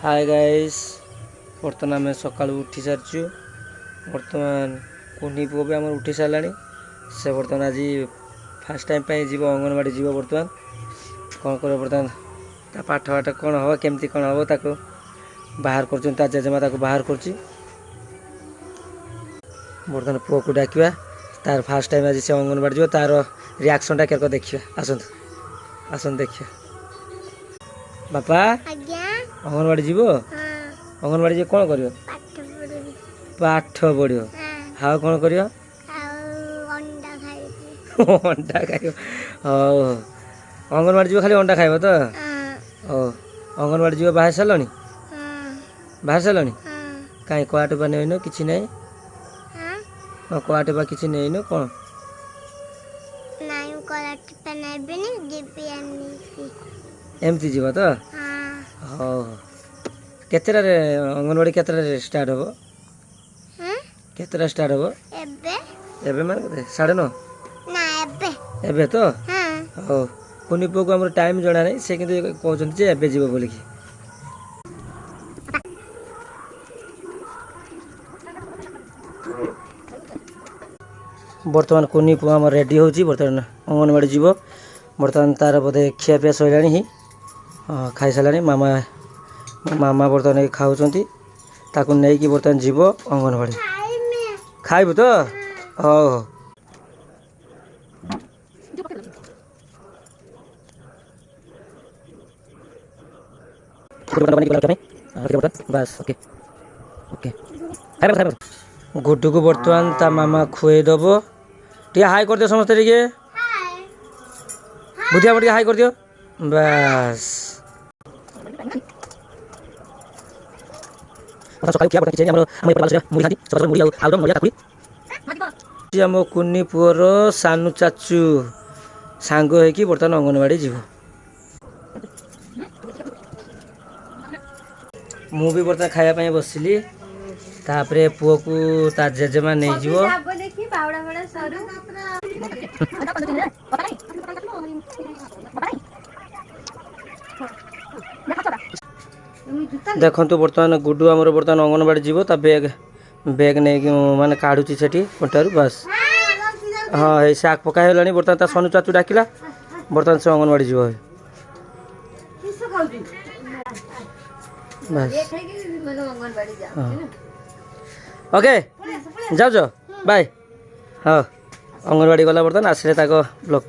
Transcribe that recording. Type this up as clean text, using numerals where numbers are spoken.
hi guys बर्तमान आम सका उठी सारी बर्तमान कुनी पुओ भी आम उठी सारा से बर्तमान आज फास्ट टाइम जीव अंगनवाड़ी जीव बर्तमान कौन कर बर्तमान पाठ पाठ कौन हम केमती कौन हम ताको बाहर कर जेजेमा बाहर कर बर्तमान पुओ को डाकवा तार फास्ट टाइम आज से अंगनवाड़ी जीव तार रिएक्शन टा केरको देखिए आसंतु आसंतु देखिए बापा अंगनवाड़ी जीव अंगनवाड़ी जी कौन कर पाठ पढ़ हाउ कौन कर अंडा खाइब अंगनवाड़ी जीव खाली अंडा खाइब तो अंगनवाड़ी जीव बाहर सारे बाहर सारे कहीं कड़ाटुपा नहीं कि ना कड़ाटुपा कि नहीं कौन एमती जीव तो हाँ केतरा अंगनवाड़ी केतरा स्टार्ट हम केतरा स्टार्ट हम एबे मान 9:30 एबे तो हाँ कुनी पुओ को आम टाइम जना नहीं से कि कहते एबे जीव बोल कि बर्तमान कुनी पुओ आम रेडी हो बर्तमान अंगनवाड़ी जीव बर्तमान तार बोधे खिया पिया सैला ही खाई सारा मामा मामा बर्तमान खाऊँ ताकू नहीं कि बर्तमान जीव अंगनवाड़ी खाइबु तो हो बस ओके ओके गुड्डू को बर्तमान ता मामा खुए दब टे हाई कर दियो समस्त टे बुधिया बड़ी हाई कर दियो बस आम कुनी पुअर सानू चाचू सांग होगी बर्तमान अंगनवाड़ी जीव मु भी बर्तमान खाया बसिली तापरे पुओ को ता जेजेमा नहीं जीव देखो बर्तमान गुड्डू आमर बर्तमान अंगनवाड़ी जीव ता बैग बैग नहीं माने काढ़ुची सेठी कंटारू बस हाँ ये साग पकाई बर्तमान ता सोनू चाचू डाकिला बर्तमान से अंगनवाड़ी जीव बस ओके जाओ बाय हाँ अंगनवाड़ी गला बर्तमान आसिले ब्लॉक